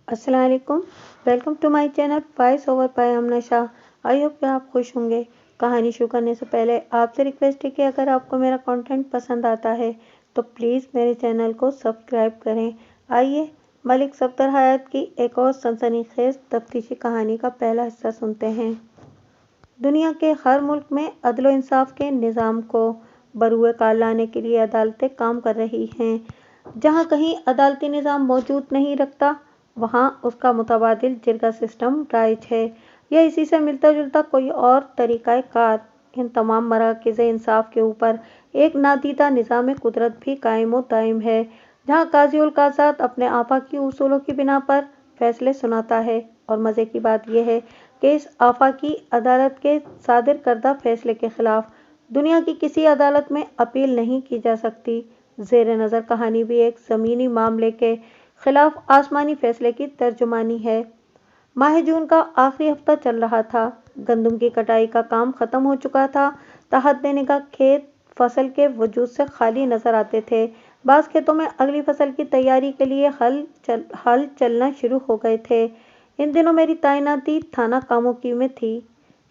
अस्सलाम वालेकुम। Welcome to my channel voice over by Amna Shah. I hope कि आप खुश होंगे। कहानी शुरू करने से पहले आपसे रिक्वेस्ट है कि अगर आपको मेरा कंटेंट पसंद आता है तो प्लीज़ मेरे चैनल को सब्सक्राइब करें। आइए मलिक सफदर हयात की एक और सनसनीखेज तफ्तीशी कहानी का पहला हिस्सा सुनते हैं। दुनिया के हर मुल्क में अदल व इंसाफ के निज़ाम को बरूए कार लाने के लिए अदालतें काम कर रही हैं। जहाँ कहीं अदालती निज़ाम मौजूद नहीं रखता वहाँ उसका मुतबादिल जिरगा सिस्टम राइज है या इसी से मिलता जुलता कोई और तरीक़ा कार। इन तमाम मराकिज़ इंसाफ के ऊपर एक नादीदा निज़ाम कुदरत भी कायम व दायम है, जहाँ काज़ी उल काज़ात अपने आफाकी उसूलों की बिना पर फैसले सुनाता है। और मज़े की बात यह है कि इस आफाकी अदालत के सादिर करदा फैसले के खिलाफ दुनिया की किसी अदालत में अपील नहीं की जा सकती। ज़ेर नज़र कहानी भी एक ज़मीनी मामले के खिलाफ आसमानी फैसले की तर्जुमानी है। माह जून का आखिरी हफ्ता चल रहा था। गंदम की कटाई का काम खत्म हो चुका था। तहत निगाह खेत फसल के वजूद से खाली नजर आते थे। बाज़ खेतों में अगली फसल की तैयारी के लिए हल चलना शुरू हो गए थे। इन दिनों मेरी तैनाती थाना कामोकी में थी।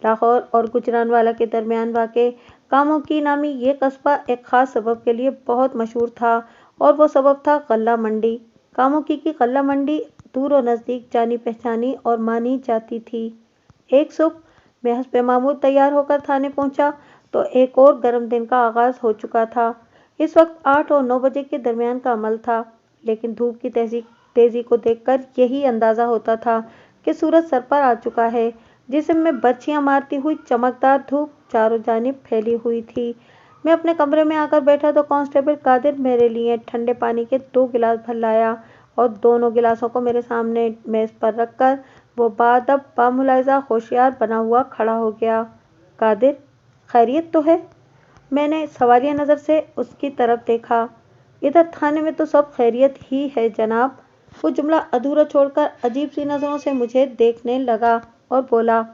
लाहौर और गुजरानवाला के दरमियान वाक़े कामोकी नामी ये कस्बा एक ख़ास सबब के लिए बहुत मशहूर था, और वो सबब था गल्ला मंडी। कामोकी की गल्ला मंडी दूर और नज़दीक जानी पहचानी और मानी जाती थी। एक सुबह मैं हस्बे मामूल तैयार होकर थाने पहुंचा तो एक और गर्म दिन का आगाज़ हो चुका था। इस वक्त 8 और 9 बजे के दरमियान का अमल था, लेकिन धूप की तेज़ी को देखकर यही अंदाज़ा होता था कि सूरज सर पर आ चुका है। जिस्म में बर्छियाँ मारती हुई चमकदार धूप चारों जानिब फैली हुई थी। मैं अपने कमरे में आकर बैठा तो कांस्टेबल कादिर मेरे लिए ठंडे पानी के 2 गिलास भर लाया और दोनों गिलासों को मेरे सामने मेज़ पर रखकर वो बादब बामुलाहिज़ा होशियार बना हुआ खड़ा हो गया। कादिर, खैरियत तो है? मैंने सवालिया नज़र से उसकी तरफ देखा। इधर थाने में तो सब खैरियत ही है जनाब। वो जुमला अधूरा छोड़कर अजीब सी नज़रों से मुझे देखने लगा और बोला,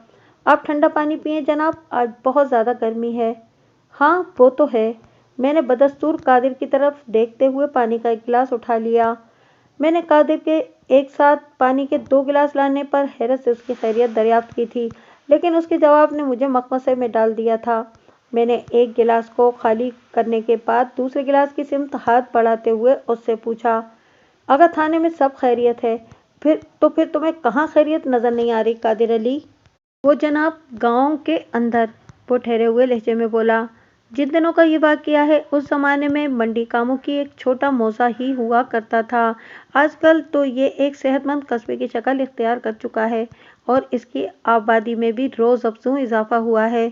आप ठंडा पानी पिए जनाब, आज बहुत ज़्यादा गर्मी है। हाँ वो तो है। मैंने बदस्तूर कादिर की तरफ देखते हुए पानी का एक गिलास उठा लिया। मैंने कादिर के एक साथ पानी के 2 गिलास लाने पर हैरत से उसकी खैरियत दरियाफ्त की थी, लेकिन उसके जवाब ने मुझे मखमसे में डाल दिया था। मैंने एक गिलास को खाली करने के बाद दूसरे गिलास की सिमत हाथ बढ़ाते हुए उससे पूछा, अगर थाने में सब खैरियत है फिर तुम्हें कहाँ खैरियत नज़र नहीं आ रही कादिर अली? वो जनाब गाँव के अंदर, वो ठहरे हुए लहजे में बोला। जिन दिनों का ये वाक़या है उस ज़माने में मंडी कामों की एक छोटा मौज़ा ही हुआ करता था। आजकल तो ये एक सेहतमंद कस्बे की शक्ल इख्तियार कर चुका है और इसकी आबादी में भी रोज़ अफजूं इजाफा हुआ है।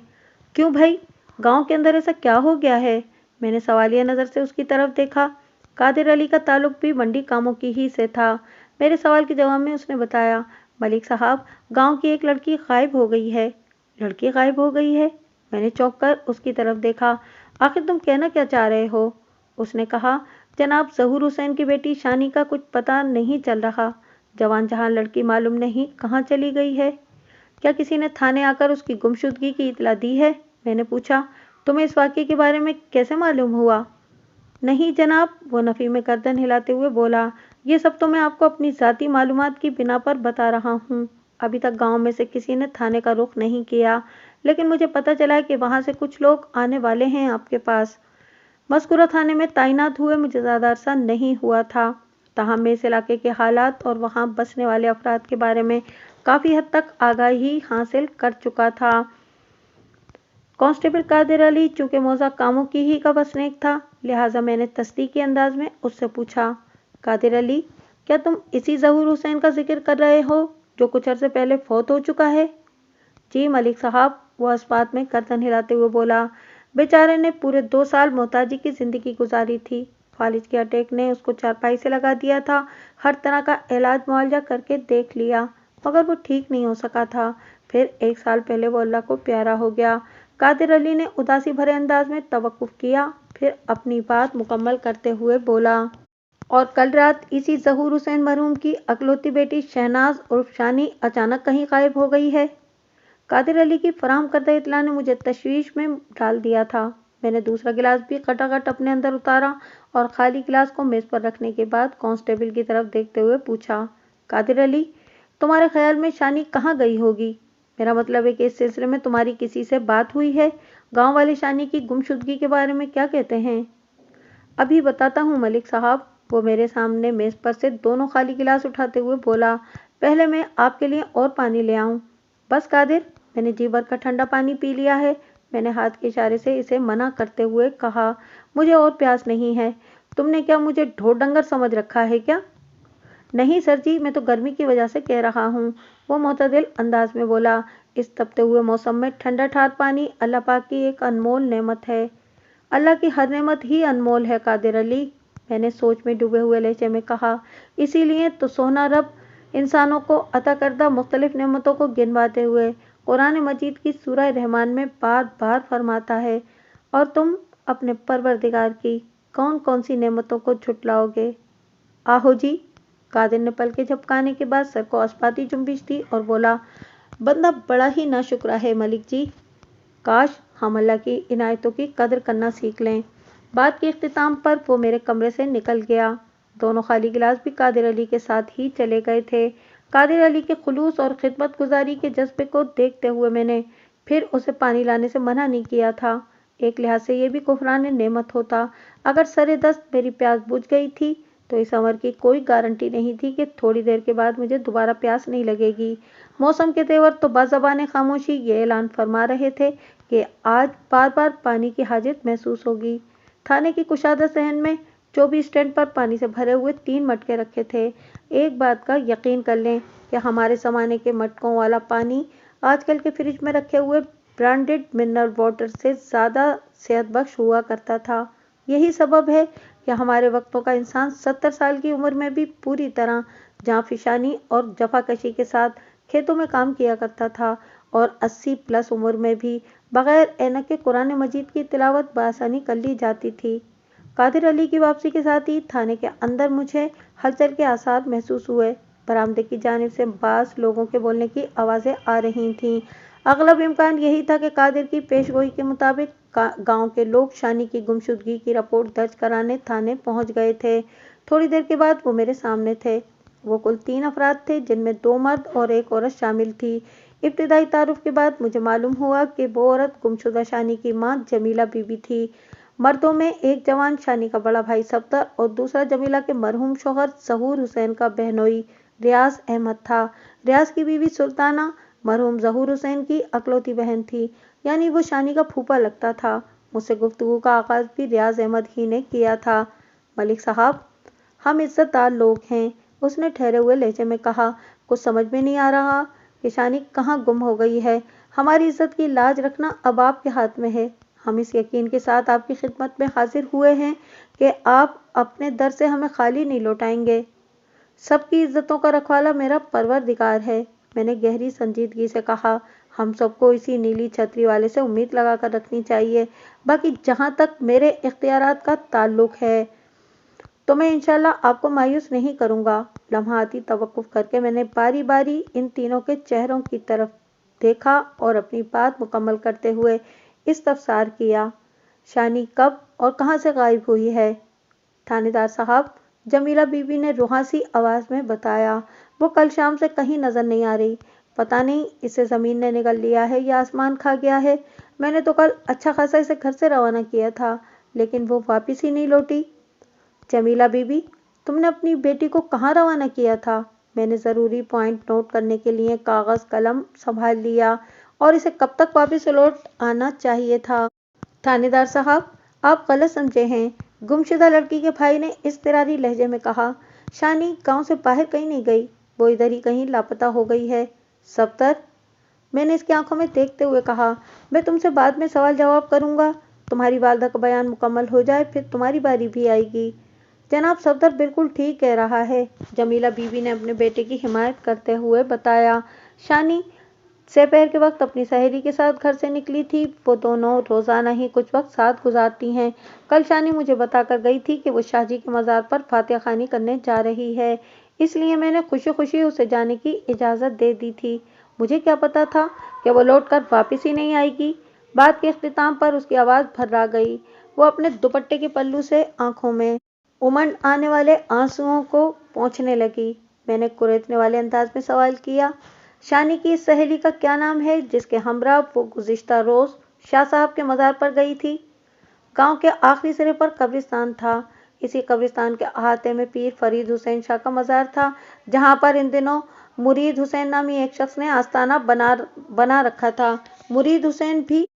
क्यों भाई, गांव के अंदर ऐसा क्या हो गया है? मैंने सवालिया नज़र से उसकी तरफ देखा। कादिर अली का ताल्लुक भी मंडी कामों की ही से था। मेरे सवाल के जवाब में उसने बताया, मलिक साहब, गांव की एक लड़की गायब हो गई है। लड़की गायब हो गई है? मैंने चौंक कर उसकी तरफ देखा। आखिर तुम कहना क्या चाह रहे हो? उसने कहा, जनाब ज़हूर हुसैन की बेटी शानी का कुछ पता नहीं चल रहा। जवान जहां लड़की मालूम नहीं कहाँ चली गई है। क्या किसी ने थाने आकर उसकी गुमशुदगी की इतला दी है? मैंने पूछा। तुम्हें इस वाक़े के बारे में कैसे मालूम हुआ? नहीं जनाब, वो नफ़ी में गर्दन हिलाते हुए बोला, ये सब तो मैं आपको अपनी ज़ाती मालूमात की बिना पर बता रहा हूँ। अभी तक गांव में से किसी ने थाने का रुख नहीं किया, लेकिन मुझे पता चला कि वहाँ से कुछ लोग आने वाले हैं आपके पास। मज़कूरा थाने में तैनात हुए मुझे ज़्यादा अरसा नहीं हुआ था, ताहम मैं इस इलाके के हालात और वहाँ बसने वाले अफराद के बारे में काफ़ी हद तक आगाही हासिल कर चुका था। कांस्टेबल कादिर अली चूँकि मौज़ा कामों की ही का बसनीक था, लिहाजा मैंने तस्दीकी अंदाज में उससे पूछा, कादिर अली, क्या तुम इसी ज़हूर हुसैन का जिक्र कर रहे हो जो कुछ अरसे पहले फौत हो चुका है? जी मलिक साहब, वो इस बात में गर्दन हिलाते हुए बोला। बेचारे ने पूरे 2 साल मोहताजी की ज़िंदगी गुजारी थी। फालिज के अटैक ने उसको चारपाई से लगा दिया था। हर तरह का इलाज मुआवजा करके देख लिया, मगर वो ठीक नहीं हो सका था। फिर 1 साल पहले वो अल्लाह को प्यारा हो गया। कादिर अली ने उदासी भरे अंदाज में तवक्कुफ किया, फिर अपनी बात मुकम्मल करते हुए बोला, और कल रात इसी ज़हूर हुसैन मरहूम की अकलौती बेटी शहनाज उर्फ शानी अचानक कहीं गायब हो गई है। कादिर अली की फराहम करदा इत्तला ने मुझे तशवीश में डाल दिया था। मैंने दूसरा गिलास भी खटाखट अपने अंदर उतारा और खाली गिलास को मेज़ पर रखने के बाद कांस्टेबल की तरफ देखते हुए पूछा, कादिर अली, तुम्हारे ख्याल में शानी कहाँ गई होगी? मेरा मतलब है कि इस सिलसिले में तुम्हारी किसी से बात हुई है? गांव वाले शानी की गुमशुदगी के बारे में क्या कहते हैं? अभी बताता हूँ मलिक साहब। वो मेरे सामने मेज पर से दोनों खाली गिलास उठाते हुए बोला, पहले मैं आपके लिए और पानी ले आऊं? बस कादिर, मैंने जी भर का ठंडा पानी पी लिया है। मैंने हाथ के इशारे से इसे मना करते हुए कहा, मुझे और प्यास नहीं है। तुमने क्या मुझे ढोर डंगर समझ रखा है क्या? नहीं सर जी, मैं तो गर्मी की वजह से कह रहा हूँ, वो मोतदिल अंदाज में बोला। इस तपते हुए मौसम में ठंडा ठार पानी अल्लाह पाक की एक अनमोल नेमत है। अल्लाह की हर नेमत ही अनमोल है कादिर अली, मैंने सोच में डूबे हुए लहजे में कहा। इसीलिए तो सोना रब इंसानों को अता करदा मुख्तलिफ नेमतों को गिनवाते हुए कुरान मजीद की सूरह रहमान में बार बार फरमाता है, और तुम अपने परवरदिगार की कौन कौन सी नेमतों को झुटलाओगे? आहो जी। कादिर ने पलके झपकाने के बाद सर को अस्पाती जुम्बिश दी और बोला, बंदा बड़ा ही नाशुक्रा है मलिक जी। काश हम अल्लाह की इनायतों की कदर करना सीख लें। बात के इख्तिताम पर वो मेरे कमरे से निकल गया। दोनों खाली गिलास भी कादिर अली के साथ ही चले गए थे। कादिर अली के खुलूस और खिदमत गुजारी के जज्बे को देखते हुए मैंने फिर उसे पानी लाने से मना नहीं किया था। एक लिहाज से ये भी कुफरान नेमत होता। अगर सरे दस्त मेरी प्यास बुझ गई थी तो इस अमर की कोई गारंटी नहीं थी कि थोड़ी देर के बाद मुझे दोबारा प्यास नहीं लगेगी। मौसम के तेवर तो बाज़बाने खामोशी ये ऐलान फरमा रहे थे कि आज बार बार पानी की हाजत महसूस होगी। थाने की कुशादा सहन में 24 स्टैंड पर पानी से भरे हुए 3 मटके रखे थे। एक बात का यकीन कर लें कि हमारे ज़माने के मटकों वाला पानी आजकल के फ्रिज में रखे हुए ब्रांडेड मिनरल वाटर से ज़्यादा सेहत बख्श हुआ करता था। यही सबब है कि हमारे वक्तों का इंसान 70 साल की उम्र में भी पूरी तरह जांफिशानी और जफाकशी के साथ खेतों में काम किया करता था, और 80 प्लस उम्र में भी बगैर ऐनक के कुरान मजीद की तिलावत बआसानी कर ली जाती थी। कादिर अली की वापसी के साथ ही थाने के अंदर मुझे हलचल के आसार महसूस हुए। बरामदे की जानिब से बास लोगों के बोलने की आवाज़ें आ रही थीं। अगलब इम्कान यही था कि कादिर की पेशगोई के मुताबिक गांव के लोग शानी की गुमशुदगी की रिपोर्ट दर्ज कराने थाने पहुंच गए थे। थोड़ी देर के बाद वो मेरे सामने थे। वो कुल 3 अफराद थे, जिनमें 2 मर्द और 1 औरत शामिल थी। इब्तिदाई तारुफ के बाद मुझे मालूम हुआ कि वो औरत गुमशुदा शानी की मां जमीला बीबी थी। मर्दों में एक जवान शानी का बड़ा भाई सफदर और दूसरा जमीला के मरहूम शौहर ज़हूर हुसैन का बहनोई रियाज अहमद था। रियाज की बीवी सुल्ताना मरहूम ज़हूर हुसैन की अकलौती बहन थी, यानी वो शानी का फूफा लगता था। मुझसे गुफ्तगू का आगाज भी रियाज अहमद ही ने किया था। मलिक साहब, हम इज्जतदार लोग हैं, उसने ठहरे हुए लहजे में कहा। कुछ समझ में नहीं आ रहा कि शानी कहाँ गुम हो गई है। हमारी इज्जत की लाज रखना अब आपके हाथ में है। हम इस यकीन के साथ आपकी खिदमत में हाजिर हुए हैं कि आप अपने दर से हमें खाली नहीं लौटाएंगे। सबकी इज्जतों का रखवाला मेरा परवरदिगार है, मैंने गहरी संजीदगी से कहा। हम सबको इसी नीली छतरी वाले से उम्मीद लगाकर रखनी चाहिए। बाकी जहाँ तक मेरे इख्तियारात का ताल्लुक है तो मैं इंशाल्लाह आपको मायूस नहीं करूँगा। लम्हाती तवक्कुफ करके मैंने बारी बारी इन तीनों के चेहरों की तरफ देखा और अपनी बात मुकम्मल करते हुए इस्तफसार किया, शानी कब और कहाँ से गायब हुई है? थानेदार साहब, जमीला बीबी ने रुहासी आवाज़ में बताया, वो कल शाम से कहीं नज़र नहीं आ रही। पता नहीं इसे ज़मीन ने निगल लिया है या आसमान खा गया है। मैंने तो कल अच्छा खासा इसे घर से रवाना किया था, लेकिन वो वापस ही नहीं लौटी। जमीला बीबी, तुमने अपनी बेटी को कहाँ रवाना किया था? मैंने ज़रूरी पॉइंट नोट करने के लिए कागज़ कलम संभाल लिया। और इसे कब तक वापस लौट आना चाहिए था? थानेदार साहब, आप गलत समझे हैं, गुमशुदा लड़की के भाई ने इज़्तिरारी लहजे में कहा। शानी गांव से बाहर कहीं नहीं गई, वो इधर ही कहीं लापता हो गई है। सफदर, मैंने इसकी आंखों में देखते हुए कहा, मैं तुमसे बाद में सवाल जवाब करूंगा। तुम्हारी वालदा का बयान मुकम्मल हो जाए फिर तुम्हारी बारी भी आएगी। जनाब सफदर बिल्कुल ठीक कह रहा है, जमीला बीबी ने अपने बेटे की हिमायत करते हुए बताया। शानी दोपहर के वक्त अपनी सहेली के साथ घर से निकली थी। वो दोनों रोज़ाना ही कुछ वक्त साथ गुजारती हैं। कल शानी मुझे बताकर गई थी कि वो शाहजी के मज़ार पर फातिहा खानी करने जा रही है, इसलिए मैंने खुशी खुशी उसे जाने की इजाज़त दे दी थी। मुझे क्या पता था कि वो लौट कर वापस ही नहीं आएगी। बात के इख्तिताम पर उसकी आवाज़ भर्रा गई। वो अपने दुपट्टे के पल्लू से आंखों में उमड़ आने वाले आंसुओं को पोंछने लगी। मैंने कुरेदने वाले अंदाज में सवाल किया। शानी की इस सहेली का क्या नाम है जिसके हमरा वो गुज़िश्ता रोज शाह साहब के मज़ार पर गई थी? गांव के आखिरी सिरे पर कब्रिस्तान था। इसी कब्रिस्तान के अहाते में पीर फरीद हुसैन शाह का मज़ार था, जहां पर इन दिनों मुरीद हुसैन नामी एक शख्स ने आस्ताना बना रखा था। मुरीद हुसैन भी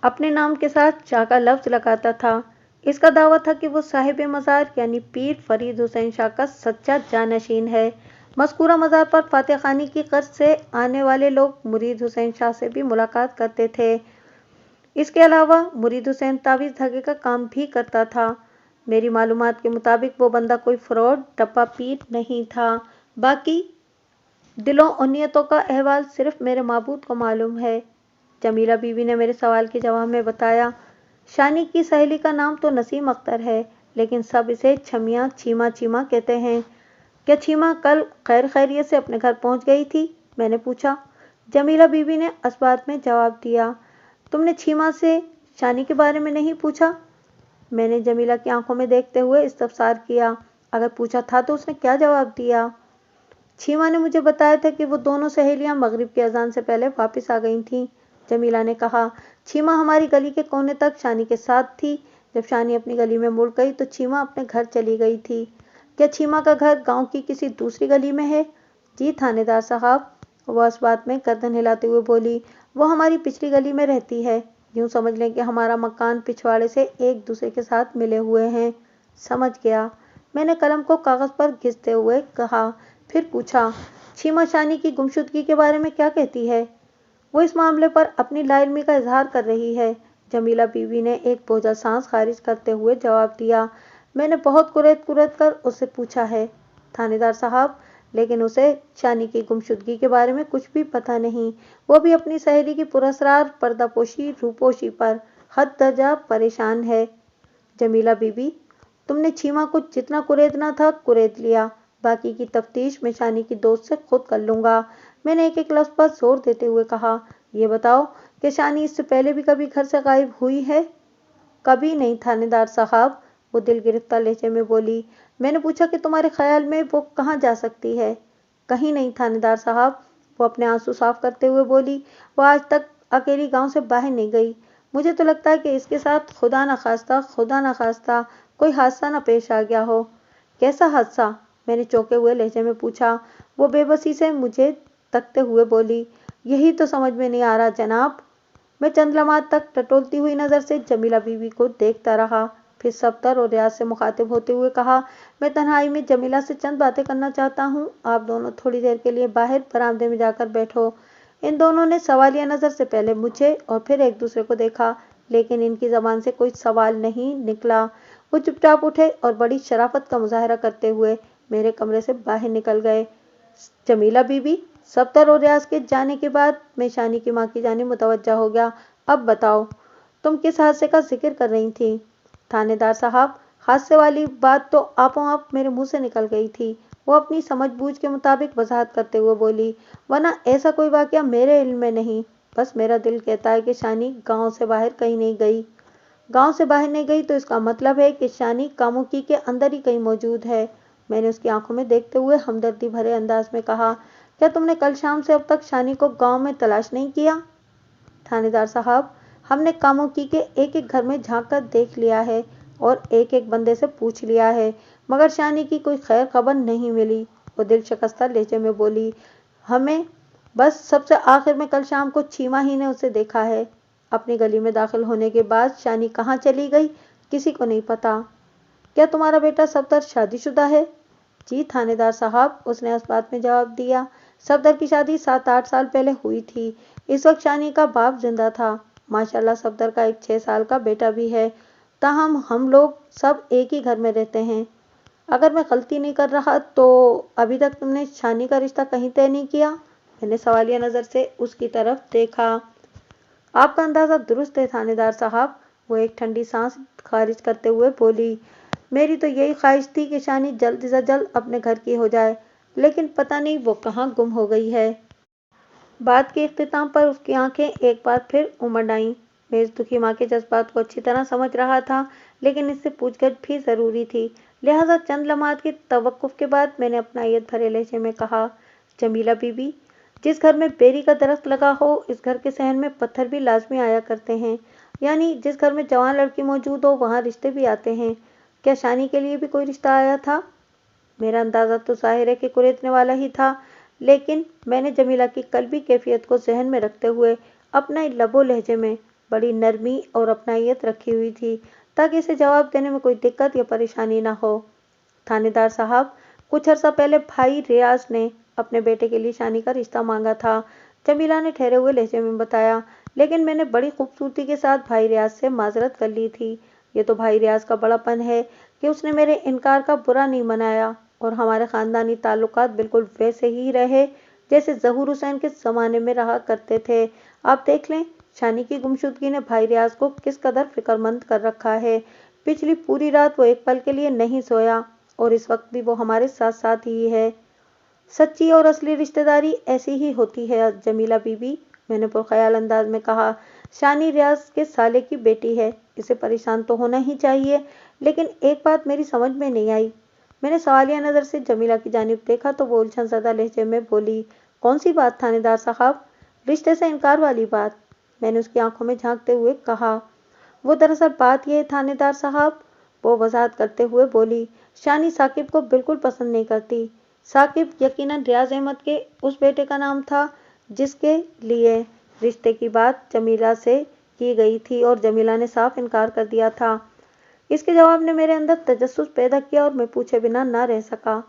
अपने नाम के साथ शाह का लफ्ज लगाता था। इसका दावा था कि वो साहिब मज़ार यानी पीर फरीद हुसैन शाह का सच्चा जानशीन है। मज़कूरा मज़ार पर फातह खानी की गर्ज से आने वाले लोग मुरीद हुसैन शाह से भी मुलाकात करते थे। इसके अलावा मुरीद हुसैन तावीज़ धागे का काम भी करता था। मेरी मालूमात के मुताबिक वो बंदा कोई फ्रॉड डब्बा पीर नहीं था। बाकी दिलों और नियतों का अहवाल सिर्फ मेरे माबूद को मालूम है। जमीला बीवी ने मेरे सवाल के जवाब में बताया, शानी की सहेली का नाम तो नसीम अख्तर है, लेकिन सब इसे छमिया चीमा चीमा कहते हैं। क्या चीमा कल खैर खैरियत से अपने घर पहुंच गई थी? मैंने पूछा। जमीला बीवी ने असबात में जवाब दिया। तुमने चीमा से शानी के बारे में नहीं पूछा? मैंने जमीला की आंखों में देखते हुए इस्तफसार किया। अगर पूछा था तो उसने क्या जवाब दिया? चीमा ने मुझे बताया था कि वो दोनों सहेलियां मगरिब की अजान से पहले वापस आ गई थीं। जमीला ने कहा। चीमा हमारी गली के कोने तक शानी के साथ थी। जब शानी अपनी गली में मुड़ गई तो चीमा अपने घर चली गई थी। क्या चीमा का घर गांव की किसी दूसरी गली में है? जी थानेदार साहब, वह इस बात में गर्दन हिलाते हुए बोली। वो हमारी पिछली गली में रहती है। यूं समझ लें कि हमारा मकान पिछवाड़े से एक दूसरे के साथ मिले हुए हैं। समझ गया, मैंने कलम को कागज पर घिसते हुए कहा। फिर पूछा, चीमा शानी की गुमशुदगी के बारे में क्या कहती है? वो इस मामले पर अपनी लाइल्मी का इजहार कर रही है। जमीला बीवी ने एक बोझल सांस खारिज करते हुए जवाब दिया। मैंने बहुत कुरेद कर उससे पूछा है थानेदार साहब, लेकिन उसे शानी की गुमशुदगी के बारे में कुछ भी पता नहीं। वो भी अपनी सहेली की पुरस्रार पर्दापोशी रूपोशी पर हद दर्जा परेशान है। जमीला बीबी, तुमने चीमा को जितना कुरेदना था कुरेद लिया। बाकी की तफ्तीश मैं शानी की दोस्त से खुद कर लूंगा। मैंने एक एक लफ्ज पर जोर देते हुए कहा। ये बताओ कि शानी इससे पहले भी कभी घर से गायब हुई है? कभी नहीं थानेदार साहब, वो दिल गिरफ्तार लहजे में बोली। मैंने पूछा कि तुम्हारे ख्याल में वो कहाँ जा सकती है? कहीं नहीं थानेदार साहब, वो अपने आंसू साफ करते हुए बोली। वो आज तक अकेली गांव से बाहर नहीं गई। मुझे तो लगता है कि इसके साथ खुदा न खास्ता कोई हादसा न पेश आ गया हो। कैसा हादसा? मैंने चौंके हुए लहजे में पूछा। वो बेबसी से मुझे तकते हुए बोली। यही तो समझ में नहीं आ रहा जनाब। मैं चंद लम्हात तक टटोलती हुई नजर से जमीला बीवी को देखता रहा। फिर सब्तर और रियाज से मुखातिब होते हुए कहा, मैं तन्हाई में जमीला से चंद बातें करना चाहता हूँ। आप दोनों थोड़ी देर के लिए बाहर बरामदे में जाकर बैठो। इन दोनों ने सवालिया नजर से पहले मुझे और फिर एक दूसरे को देखा, लेकिन इनकी जबान से कोई सवाल नहीं निकला। वो चुपचाप उठे और बड़ी शराफत का मुजाहरा करते हुए मेरे कमरे से बाहर निकल गए। जमीला बीबी, सब्तर और रियाज के जाने के बाद मैं शानी की माँ की जानिब मुतवज्जा हो गया। अब बताओ, तुम किस हादसे का जिक्र कर रही थी? थानेदार साहब, हादसे वाली बात तो आपो आप मेरे मुंह से निकल गई थी। वो अपनी समझबूझ के मुताबिक वजाहत करते हुए बोली। वरना ऐसा कोई वाकया मेरे इल्म में नहीं। बस मेरा दिल कहता है कि शानी गांव से बाहर कहीं नहीं गई। गांव से बाहर नहीं गई तो इसका मतलब है कि शानी कामुकी के अंदर ही कहीं मौजूद है। मैंने उसकी आंखों में देखते हुए हमदर्दी भरे अंदाज में कहा, क्या तुमने कल शाम से अब तक शानी को गांव में तलाश नहीं किया? थानेदार साहब, हमने कामुकी के एक एक घर में झांक कर देख लिया है और एक एक बंदे से पूछ लिया है, मगर शानी की कोई खैर खबर नहीं मिली। वो दिल शिकस्ता लहजे में बोली। हमें बस सबसे आखिर में कल शाम को चीमा ही ने उसे देखा है। अपनी गली में दाखिल होने के बाद शानी कहाँ चली गई किसी को नहीं पता। क्या तुम्हारा बेटा सफदर शादीशुदा है? जी थानेदार साहब, उसने इस बात में जवाब दिया। सफदर की शादी 7-8 साल पहले हुई थी। इस वक्त शानी का बाप जिंदा था। माशाल्लाह सफदर का एक 6 साल का बेटा भी है। ताहम हम लोग सब एक ही घर में रहते हैं। अगर मैं गलती नहीं कर रहा तो अभी तक तुमने शानी का रिश्ता कहीं तय नहीं किया? मैंने सवालिया नजर से उसकी तरफ देखा। आपका अंदाजा दुरुस्त है थानेदार साहब, वो एक ठंडी सांस खारिज करते हुए बोली। मेरी तो यही ख्वाहिश थी कि शानी जल्द से जल्द अपने घर की हो जाए, लेकिन पता नहीं वो कहाँ गुम हो गई है। बात के इख्तिताम पर उसकी आंखें एक बार फिर उमड़ आईं। मैं इस दुखी माँ के जज्बात को अच्छी तरह समझ रहा था, लेकिन इससे पूछगछ भी जरूरी थी। लिहाजा चंद लम्हात की तवक्कुफ के बाद मैंने अपनायत भरे लहजे में कहा, जमीला बीबी, जिस घर में बेरी का दरख्त लगा हो, इस घर के सहन में पत्थर भी लाजमी आया करते हैं। यानी जिस घर में जवान लड़की मौजूद हो, वहाँ रिश्ते भी आते हैं। क्या शानी के लिए भी कोई रिश्ता आया था? मेरा अंदाज़ा तो ज़ाहिर है कि कुरेदने वाला ही था, लेकिन मैंने जमीला की कल्बी कैफियत को जहन में रखते हुए अपने लबो लहजे में बड़ी नरमी और अपनायत रखी हुई थी, ताकि इसे जवाब देने में कोई दिक्कत या परेशानी न हो। थानेदार साहब, कुछ अर्सा पहले भाई रियाज ने अपने बेटे के लिए शानी का रिश्ता मांगा था, जमीला ने ठहरे हुए लहजे में बताया। लेकिन मैंने बड़ी खूबसूरती के साथ भाई रियाज से माजरत कर ली थी। ये तो भाई रियाज का बड़ापन है कि उसने मेरे इनकार का बुरा नहीं मनाया और हमारे खानदानी ताल्लुकात बिल्कुल वैसे ही रहे जैसे जहूर हुसैन के ज़माने में रहा करते थे। आप देख लें, शानी की गुमशुदगी ने भाई रियाज को किस कदर फिक्रमंद कर रखा है। पिछली पूरी रात वो एक पल के लिए नहीं सोया और इस वक्त भी वो हमारे साथ साथ ही है। सच्ची और असली रिश्तेदारी ऐसी ही होती है जमीला बीबी, मैंने पुरख्याल अंदाज में कहा। शानी रियाज के साले की बेटी है, इसे परेशान तो होना ही चाहिए, लेकिन एक बात मेरी समझ में नहीं आई। मैंने सवालिया नज़र से जमीला की जानिब देखा तो वो उलझन ज़दा लहजे में बोली, कौन सी बात थानेदार साहब? रिश्ते से इनकार वाली बात, मैंने उसकी आंखों में झांकते हुए कहा। वो दरअसल बात यह है थानेदार साहब, वो वजाहत करते हुए बोली, शानी साकिब को बिल्कुल पसंद नहीं करती। साकिब यकीनन रियाज अहमद के उस बेटे का नाम था जिसके लिए रिश्ते की बात जमीला से की गई थी और जमीला ने साफ इनकार कर दिया था। इसके जवाब ने मेरे अंदर तजस्सुस पैदा किया और मैं पूछे बिना ना रह सका।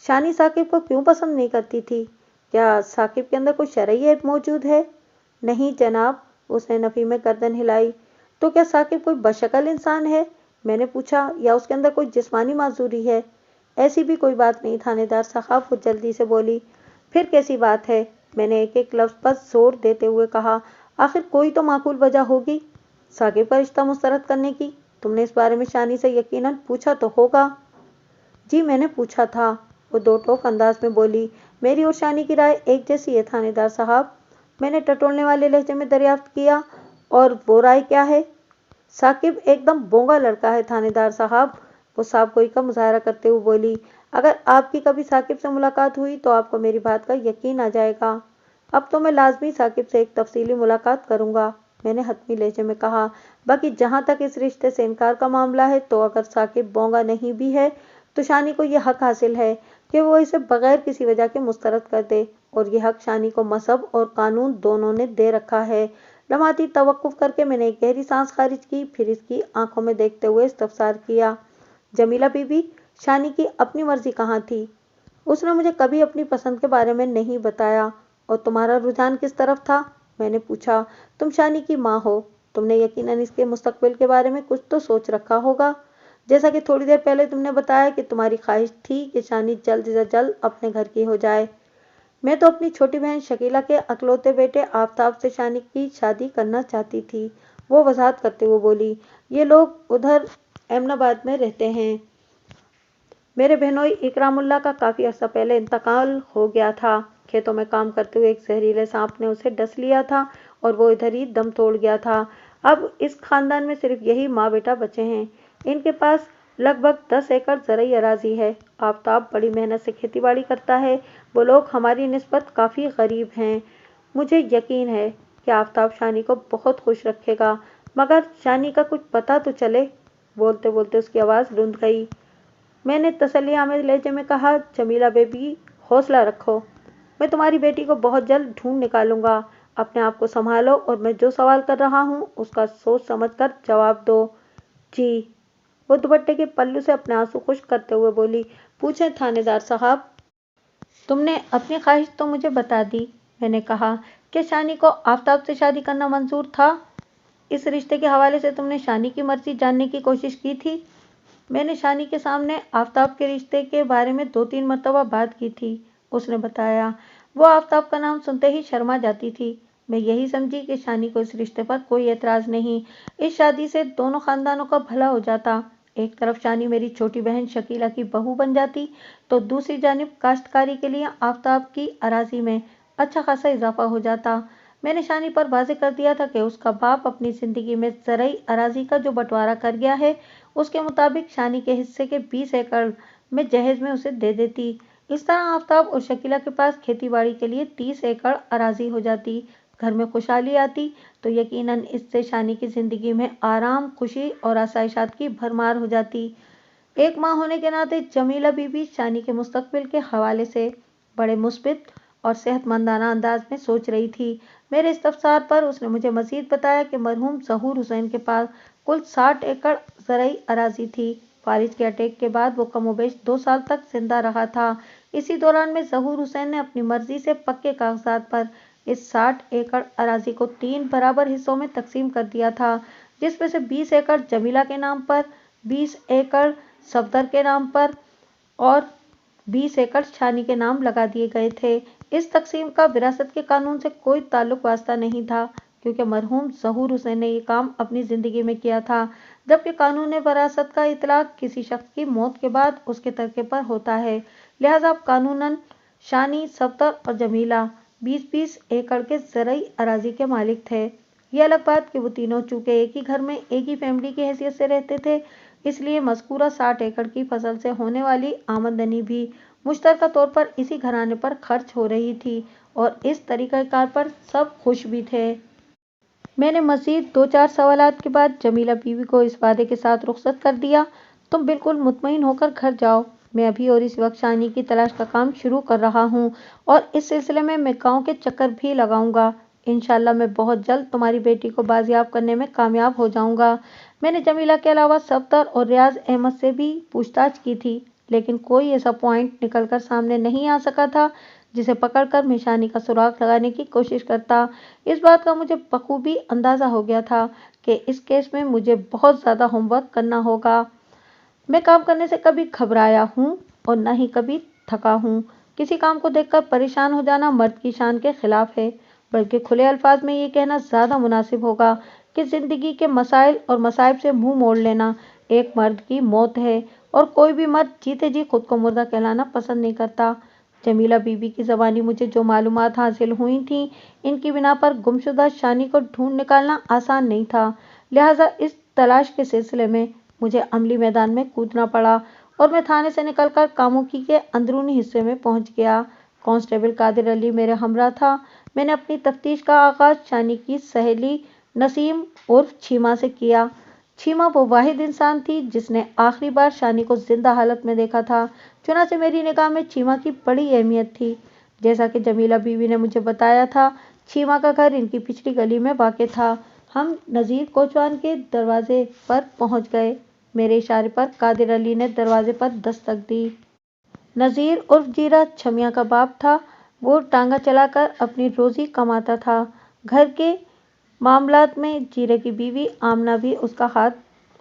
शानी साकिब को क्यों पसंद नहीं करती थी? क्या साकिब के अंदर कोई शरई ऐब मौजूद है? नहीं जनाब, उसने नफी में गर्दन हिलाई। तो क्या साकिब कोई बशकल इंसान है? मैंने पूछा, या उसके अंदर कोई जिस्मानी माजूरी है? ऐसी भी कोई बात नहीं थानेदार साहब, वो जल्दी से बोली। फिर कैसी बात है? मैंने एक एक लफ्ज पर जोर देते हुए कहा। आखिर कोई तो माकूल वजह होगी साकिब का रिश्ता मुस्तरद करने की। तुमने इस बारे में शानी से यकीनन पूछा तो होगा। जी मैंने पूछा था, वो दो टोक अंदाज में बोली। मेरी और शानी की राय एक जैसी है थानेदार साहब, मैंने टटोलने वाले लहजे में दरियाफ्त किया। और वो राय क्या है? साकिब एकदम बोंगा लड़का है थानेदार साहब, वो साहब कोई का मुजाहरा करते हुए बोली। अगर आपकी कभी साकिब से मुलाकात हुई तो आपको मेरी बात का यकीन आ जाएगा। अब तो मैं लाजमी साकिब से एक तफसीली मुलाकात करूंगा, मैंने हतमी लहजे में कहा। बाकी जहां तक इस रिश्ते से इनकार का मामला है, तो अगर साकिब बोंगा नहीं भी है तो शानी को यह हक हासिल है कि वो इसे बगैर किसी वजह के मुस्तरद कर दे, और यह हक शानी को मजहब और कानून दोनों ने दे रखा है। लम्हाती तवक्कुफ करके मैंने एक गहरी सांस खारिज की, फिर इसकी आंखों में देखते हुए इस्तफसार किया, जमीला बीबी, शानी की अपनी मर्जी कहाँ थी? उसने मुझे कभी अपनी पसंद के बारे में नहीं बताया। और तुम्हारा रुझान किस तरफ था? मैंने पूछा। तुम शानी की माँ हो, तुमने यकीनन इसके मुस्तकबिल के बारे में कुछ तो सोच रखा होगा। जैसा कि थोड़ी देर पहले तुमने बताया कि तुम्हारी ख्वाहिश थी कि शानी जल्द से जल्द अपने घर की हो जाए। मैं तो अपनी छोटी बहन शकीला के अकलौते बेटे आफ्ताब से शानी की शादी करना चाहती थी, वो वजाहत करते हुए बोली। ये लोग उधर अहमदाबाद में रहते हैं। मेरे बहनोई इकरामुल्लाह का काफ़ी अर्सा पहले इंतकाल हो गया था। खेतों में काम करते हुए एक जहरीले सांप ने उसे डस लिया था और वो इधर ही दम तोड़ गया था। अब इस खानदान में सिर्फ यही माँ बेटा बचे हैं। इनके पास लगभग 10 एकड़ ज़रई अराजी है। आफ्ताब बड़ी मेहनत से खेती बाड़ी करता है। वो लोग हमारी निस्बत काफ़ी गरीब हैं। मुझे यकीन है कि आफ्ताब शानी को बहुत खुश रखेगा, मगर शानी का कुछ पता तो चले। बोलते बोलते उसकी आवाज़ रुंध गई। मैंने तसल्ली आमेज़ लहजे में कहा, जमीला बेबी, हौसला रखो, मैं तुम्हारी बेटी को बहुत जल्द ढूंढ निकालूंगा। अपने आप को संभालो और मैं जो सवाल कर रहा हूँ उसका सोच समझ कर जवाब दो। जी, वो दुपट्टे के पल्लू से अपने आंसू खुश्क करते हुए बोली। पूछें थानेदार साहब। तुमने अपनी ख्वाहिश तो मुझे बता दी, मैंने कहा। क्या शानी को आफ्ताब से शादी करना मंजूर था? इस रिश्ते के हवाले से तुमने शानी की मर्जी जानने की कोशिश की थी? मैंने शानी के सामने आफ्ताब के रिश्ते के बारे में 2-3 मरतबा बात की थी, उसने बताया। वो आफ्ताब का नाम सुनते ही शर्मा जाती थी। मैं यही समझी कि शानी को इस रिश्ते पर कोई एतराज़ नहीं, इस शादी से दोनों खानदानों का भला हो जाता। एक तरफ शानी मेरी छोटी बहन शकीला की बहू बन जाती, तो दूसरी जानिब काश्तकारी के लिए आफ्ताब की अराजी में अच्छा खासा इजाफा हो जाता। मैंने शानी पर वाज़ेह कर दिया था कि उसका बाप अपनी ज़िंदगी में ज़रई अराज़ी का जो बंटवारा कर गया है, उसके मुताबिक शानी के हिस्से के 20 एकड़ में जहेज में उसे दे देती। इस तरह आफताब और शकीला के पास खेती बाड़ी के लिए 30 एकड़ अराज़ी हो जाती, घर में खुशहाली आती। तो यकीनन इससे शानी की ज़िंदगी में आराम, खुशी और आसाइशात की भरमार हो जाती। एक माँ होने के नाते जमीला बीबी शानी के मुस्तकबिल के हवाले से बड़े मुस्बित और सेहतमंदाना अंदाज में सोच रही थी। मेरे इस्तफसार पर उसने मुझे मजीद बताया कि मरहूम ज़हूर हुसैन के पास कुल 60 एकड़ ज़रई अराज़ी थी। फारिज के अटैक के बाद वो कमोबेश 2 साल तक जिंदा रहा था। इसी दौरान में ज़हूर हुसैन ने अपनी मर्जी से पक्के कागजात पर इस 60 एकड़ अराज़ी को 3 बराबर हिस्सों में तकसीम कर दिया था, जिसमें से 20 एकड़ जमीला के नाम पर, 20 एकड़ सफदर के नाम पर और 20 एकड़ शानी के नाम लगा दिए गए थे। इस तकसीम का विरासत के कानून से कोई ताल्लुक वास्ता नहीं था, क्योंकि मरहूम ज़हूर हुसैन ने ये काम अपनी ज़िंदगी में किया था, जबकि कानून वरासत का इतलाक किसी शख्स की मौत के बाद उसके तरके पर होता है। लिहाजा अब कानूनन शानी, सफदर और जमीला 20-20 एकड़ के ज़रई अराज़ी के मालिक थे। ये अलग बात कि वो तीनों चूंकि एक ही घर में एक ही फैमिली की हैसियत से रहते थे, इसलिए मज़कूरा 60 एकड़ की फसल से होने वाली आमदनी भी मुश्तरका तौर पर इसी घराने पर खर्च हो रही थी और इस तरीक़ाकार पर सब खुश भी थे। मैंने मज़ीद 2-4 सवालात के बाद जमीला बीवी को इस वादे के साथ रुखसत कर दिया, तुम बिल्कुल मुतमईन होकर घर जाओ। मैं अभी और इस वक्त शानी की तलाश का काम शुरू कर रहा हूँ और इस सिलसिले में मैं गाँव के चक्कर भी लगाऊंगा। इंशाअल्लाह मैं बहुत जल्द तुम्हारी बेटी को बाजियाब करने में कामयाब हो जाऊंगा। मैंने जमीला के अलावा सफदर और रियाज अहमद से भी पूछताछ की थी, लेकिन कोई ऐसा पॉइंट निकल कर सामने नहीं आ सका था जिसे पकड़कर मैं शानी का सुराग लगाने की कोशिश करता। इस बात का मुझे बखूबी अंदाज़ा हो गया था कि इस केस में मुझे बहुत ज़्यादा होमवर्क करना होगा। मैं काम करने से कभी घबराया हूँ और न ही कभी थका हूँ। किसी काम को देखकर परेशान हो जाना मर्द की शान के खिलाफ है, बल्कि खुले अल्फाज में ये कहना ज़्यादा मुनासिब होगा कि ज़िंदगी के मसाइल और मसाइब से मुंह मोड़ लेना एक मर्द की मौत है और कोई भी मर्द जीते जी खुद को मुर्दा कहलाना पसंद नहीं करता। जमीला बीबी की ज़बानी मुझे जो मालूमात हासिल हुई थीं, इनकी बिना पर गुमशुदा शानी को ढूंढ निकालना आसान नहीं था। लिहाजा इस तलाश के सिलसिले में मुझे अमली मैदान में कूदना पड़ा और मैं थाने से निकलकर कामुकी के अंदरूनी हिस्से में पहुंच गया। कांस्टेबल कादिर अली मेरे हमरा था। मैंने अपनी तफ्तीश का आगाज शानी की सहेली नसीम उर्फ छीमा से किया। छीमा वो वाहिद इंसान थी जिसने आखिरी बार शानी को जिंदा हालत में देखा था, चुनांचे मेरी निगाह में छीमा की बड़ी अहमियत थी। जैसा कि जमीला बीवी ने मुझे बताया था, छीमा का घर इनकी पिछली गली में वाक़ था। हम नज़ीर कोचवान के दरवाजे पर पहुंच गए। मेरे इशारे पर कादिर अली ने दरवाजे पर दस्तक दी। नज़ीर उर्फ जीरा छमिया का बाप था। वो टांगा चलाकर अपनी रोज़ी कमाता था। घर के मामलात में जीरे की बीवी आमना भी उसका हाथ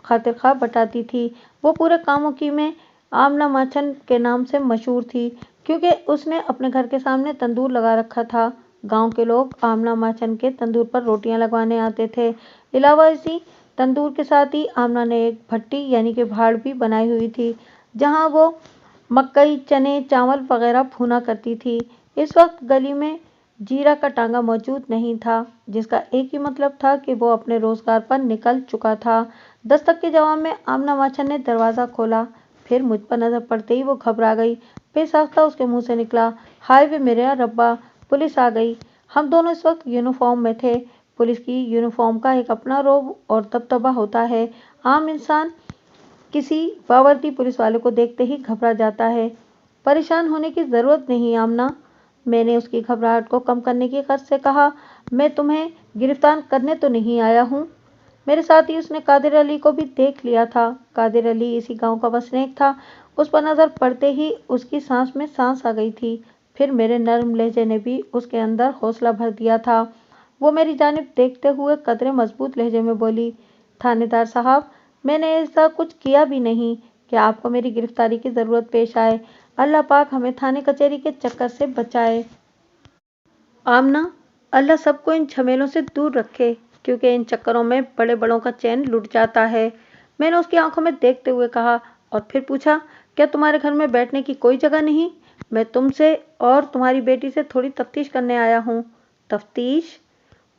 खातिरखा बटाती थी। वो पूरे कामों की में आमना माचन के नाम से मशहूर थी, क्योंकि उसने अपने घर के सामने तंदूर लगा रखा था। गांव के लोग आमना माचन के तंदूर पर रोटियां लगवाने आते थे। अलावा इसी तंदूर के साथ ही आमना ने एक भट्टी यानी कि भाड़ भी बनाई हुई थी, जहां वो मकई, चने, चावल वगैरह भूना करती थी। इस वक्त गली में जीरा का टांगा मौजूद नहीं था, जिसका एक ही मतलब था कि वो अपने रोजगार पर निकल चुका था। दस्तक के जवाब में आमना माचन ने दरवाज़ा खोला। फिर मुझ पर नजर पड़ते ही वो घबरा गई। बेसाख्ता उसके मुंह से निकला, हाय वे मेरे रब्बा, पुलिस आ गई। हम दोनों इस वक्त यूनिफॉर्म में थे। पुलिस की यूनिफॉर्म का एक अपना रौब और दबदबा होता है। आम इंसान किसी बावर्दी पुलिस वाले को देखते ही घबरा जाता है। परेशान होने की जरूरत नहीं आमना, मैंने उसकी घबराहट को कम करने की गर्ज से कहा। मैं तुम्हें गिरफ्तार करने तो नहीं आया हूँ। मेरे साथ ही उसने कादिर अली को भी देख लिया था। कादिर अली इसी गांव का वसनीक था। उस पर नजर पड़ते ही उसकी सांस में सांस आ गई थी। फिर मेरे नर्म लहजे ने भी उसके अंदर हौसला भर दिया था। वो मेरी जानिब देखते हुए कदरे मजबूत लहजे में बोली, थानेदार साहब, मैंने ऐसा कुछ किया भी नहीं कि आपको मेरी गिरफ्तारी की ज़रूरत पेश आए। अल्लाह पाक हमें थाने कचहरी के चक्कर से बचाए। आमना, अल्लाह सबको इन झमेलों से दूर रखे, क्योंकि इन चक्करों में बड़े बड़ों का चैन लुट जाता है। मैंने उसकी आंखों में देखते हुए कहा और फिर पूछा, क्या तुम्हारे घर में बैठने की कोई जगह नहीं? मैं तुमसे और तुम्हारी बेटी से थोड़ी तफ्तीश करने आया हूँ। तफ्तीश?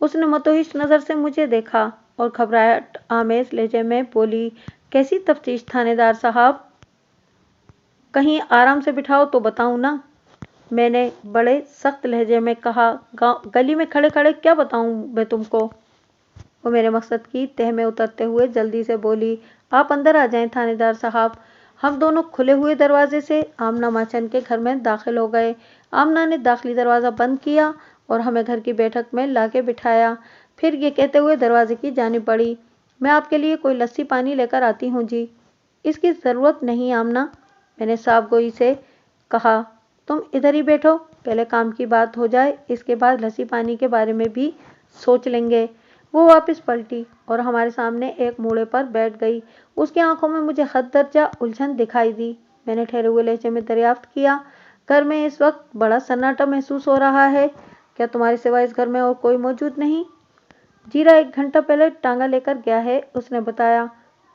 उसने मुतहिश नजर से मुझे देखा और घबराहट आमेज लहजे में बोली, कैसी तफ्तीश थानेदार साहब? कहीं आराम से बिठाओ तो बताऊं ना? मैंने बड़े सख्त लहजे में कहा। गली में खड़े खड़े क्या बताऊं मैं तुमको? वो मेरे मकसद की तह में उतरते हुए जल्दी से बोली, आप अंदर आ जाएं थानेदार साहब। हम दोनों खुले हुए दरवाजे से आमना माचन के घर में दाखिल हो गए। आमना ने दाखिली दरवाज़ा बंद किया और हमें घर की बैठक में लाके बिठाया। फिर ये कहते हुए दरवाजे की जानिब बढ़ी, मैं आपके लिए कोई लस्सी पानी लेकर आती हूँ जी। इसकी ज़रूरत नहीं आमना, मैंने साफ गोई से कहा। तुम इधर ही बैठो, पहले काम की बात हो जाए, इसके बाद लस्सी पानी के बारे में भी सोच लेंगे। वो वापस पलटी और हमारे सामने एक मूड़े पर बैठ गई। उसकी आंखों में मुझे हद दर्जा उलझन दिखाई दी। मैंने ठहरे हुए लहजे में दरियाफ्त किया, घर में इस वक्त बड़ा सन्नाटा महसूस हो रहा है। क्या तुम्हारे सिवा इस घर में और कोई मौजूद नहीं? जीरा 1 घंटा पहले टांगा लेकर गया है, उसने बताया।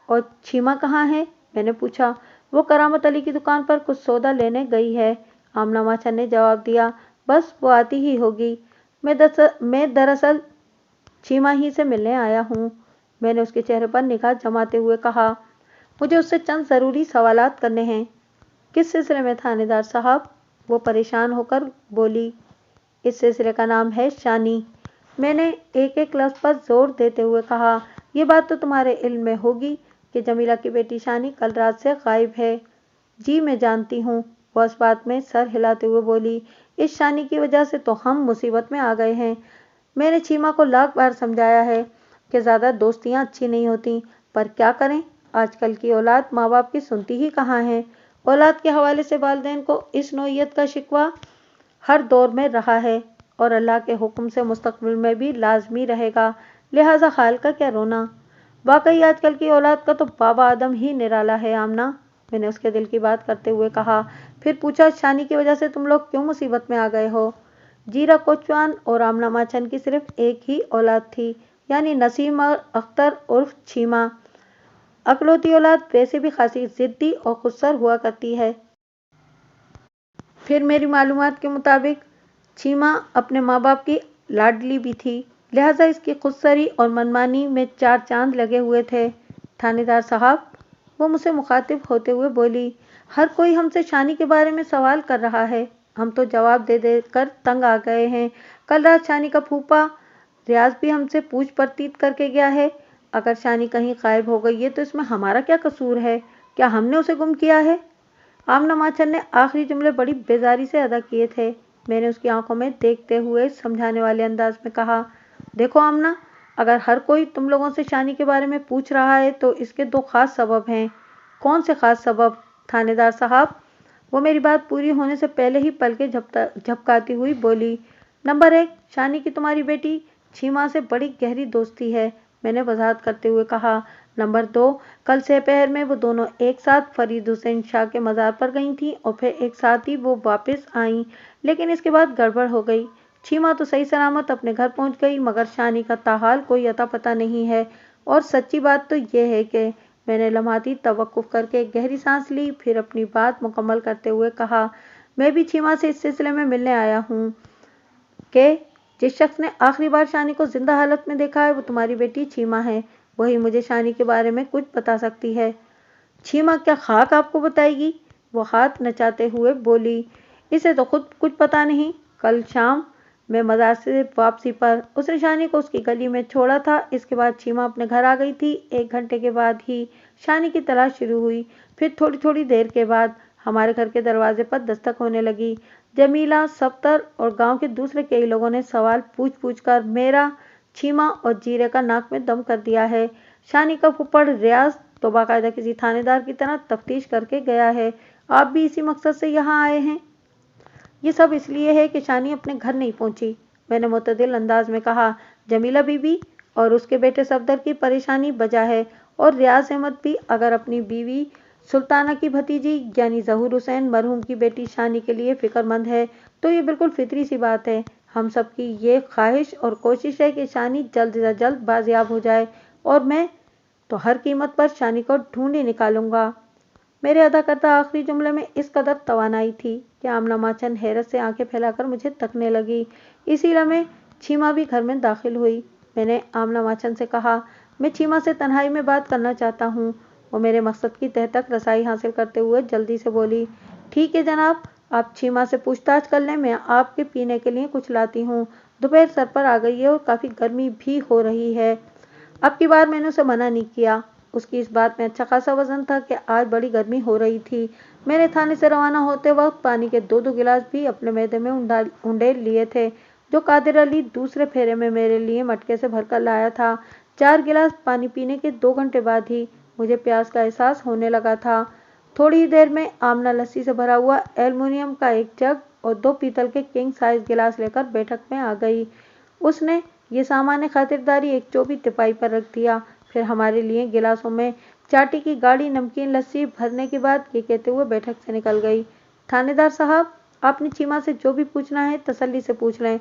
और छीमा कहाँ है? मैंने पूछा। वो करामत अली की दुकान पर कुछ सौदा लेने गई है, आमना माचन ने जवाब दिया। बस वो आती ही होगी। मैं दरअसल छीमा ही से मिलने आया हूँ, मैंने उसके चेहरे पर निगाह जमाते हुए कहा। मुझे उससे चंद ज़रूरी सवालात करने हैं। किस सिलसिले में थानेदार साहब? वो परेशान होकर बोली। इस सिलसिले का नाम है शानी, मैंने एक एक लफ्ज़ पर जोर देते हुए कहा। ये बात तो तुम्हारे इल्म में होगी कि जमीला की बेटी शानी कल रात से गायब है। जी मैं जानती हूँ, वो इस बात में सर हिलाते हुए बोली। इस शानी की वजह से तो हम मुसीबत में आ गए हैं। मैंने छीमा को लाख बार समझाया है कि ज़्यादा दोस्तियाँ अच्छी नहीं होती, पर क्या करें, आजकल की औलाद माँ बाप की सुनती ही कहाँ है। औलाद के हवाले से वालिदैन को इस नौइयत का शिकवा हर दौर में रहा है और अल्लाह के हुक्म से मुस्तकबिल में भी लाजमी रहेगा, लिहाजा खाल का क्या रोना। वाकई आजकल की औलाद का तो बाबा आदम ही निराला है आमना, मैंने उसके दिल की बात करते हुए कहा। फिर पूछा, शानी की वजह से तुम लोग क्यों मुसीबत में आ गए हो? जीरा कोचवान और आमना माचन की सिर्फ एक ही औलाद थी, यानी नसीम अख्तर उर्फ छीमा। अकलौती औलाद वैसे भी खासी जिद्दी और खुदसर हुआ करती है। फिर मेरी मालूमात के मुताबिक छीमा अपने माँ बाप की लाडली भी थी, लिहाजा इसकी खुदसरी और मनमानी में 4 चांद लगे हुए थे। थानेदार साहब, वो मुझसे मुखातिब होते हुए बोली, हर कोई हमसे शानी के बारे में सवाल कर रहा है, हम तो जवाब दे दे कर तंग आ गए हैं। कल रात शानी का फूफा रियाज भी हमसे पूछ परतीत करके गया है। अगर शानी कहीं गायब हो गई है तो इसमें हमारा क्या कसूर है? क्या हमने उसे गुम किया है? आमना माचन ने आखिरी जुमले बड़ी बेजारी से अदा किए थे। मैंने उसकी आंखों में देखते हुए समझाने वाले अंदाज में कहा, देखो आमना, अगर हर कोई तुम लोगों से शानी के बारे में पूछ रहा है तो इसके 2 खास सबब हैं। कौन से खास सबब थानेदार साहब? वो मेरी बात पूरी होने से पहले ही पलके झपकाती हुई बोली। नंबर 1, शानी की तुम्हारी बेटी छीमा से बड़ी गहरी दोस्ती है, मैंने वजाहत करते हुए कहा। नंबर 2, कल दोपहर में वो दोनों एक साथ फरीद हुसैन शाह के मज़ार पर गई थी और फिर एक साथ ही वो वापस आईं, लेकिन इसके बाद गड़बड़ हो गई। छीमा तो सही सलामत अपने घर पहुंच गई, मगर शानी का ताहाल कोई अता पता नहीं है। और सच्ची बात तो ये है कि मैंने लम्हाती तवक्कुफ करके एक गहरी सांस ली, फिर अपनी बात मुकम्मल करते हुए कहा, मैं भी छीमा से इस सिलसिले में मिलने आया हूँ कि जिस शख्स ने आखिरी बार शानी को जिंदा हालत में देखा है वो तुम्हारी बेटी छीमा है, वही मुझे शानी के बारे में कुछ बता सकती है। छीमा क्या खाक आपको बताएगी? वो हाथ नचाते हुए बोली। इसे तो खुद कुछ पता नहीं। कल शाम मैं मज़ार से वापसी पर उसने शानी को उसकी गली में छोड़ा था। इसके बाद छीमा अपने घर आ गई थी। 1 घंटे के बाद ही शानी की तलाश शुरू हुई। फिर थोड़ी थोड़ी देर के बाद हमारे घर के दरवाजे पर दस्तक होने लगी। जमीला, सफ्तर और गांव के दूसरे कई लोगों ने सवाल पूछ पूछ कर मेरा, छीमा और जीरे का नाक में दम कर दिया है। शानी का फुफड़ रियाज तो बाकायदा किसी थानेदार की तरह तफ्तीश करके गया है। आप भी इसी मकसद से यहाँ आए हैं? ये सब इसलिए है कि शानी अपने घर नहीं पहुंची, मैंने मुतदिल अंदाज में कहा। जमीला बीबी और उसके बेटे सफदर की परेशानी बजा है, और रियाज अहमद भी अगर अपनी बीवी सुल्ताना की भतीजी यानी जहूर हुसैन मरहूम की बेटी शानी के लिए फिक्रमंद है, तो ये बिल्कुल फितरी सी बात है। हम सब की ये ख्वाहिश और कोशिश है कि शानी जल्द से जल्द बाजियाब हो जाए, और मैं तो हर कीमत पर शानी को ढूंढ ही निकालूंगा। मेरे अदा करता आखिरी जुमले में इस कदर तवानाई थी कि आमना माचन हैरत से आंखें फैलाकर मुझे तकने लगी। इसी लम्हे छीमा भी घर में दाखिल हुई। मैंने आमना माचन से कहा, मैं छीमा से तन्हाई में बात करना चाहता हूँ। वो मेरे मकसद की तह तक रसाई हासिल करते हुए जल्दी से बोली, ठीक है जनाब, आप छीमा से पूछताछ कर लें, मैं आपके पीने के लिए कुछ लाती हूँ। दोपहर सर पर आ गई है और काफ़ी गर्मी भी हो रही है। अब की बार मैंने उसे मना नहीं किया। उसकी इस बात में अच्छा खासा वजन था कि आज बड़ी गर्मी हो रही थी। मैंने थाने से रवाना होते वक्त पानी के 2-2 गिलास भी अपने मैदे में उंडेल लिए थे, जो कादिर अली दूसरे फेरे में मेरे लिए मटके से भरकर लाया था। 4 गिलास पानी पीने के 2 घंटे बाद ही मुझे प्यास का एहसास होने लगा था। थोड़ी ही देर में आमना लस्सी से भरा हुआ एल्युमिनियम का एक जग और 2 पीतल के किंग साइज गिलास लेकर बैठक में आ गई। उसने ये सामान्य खातिरदारी एक चौबी तिपाई पर रख दिया। फिर हमारे लिए गिलासों में चाटी की गाढ़ी नमकीन लस्सी भरने के बाद ये कहते हुए बैठक से निकल गई, थानेदार साहब, आपने चीमा से जो भी पूछना है तसल्ली से पूछ लें।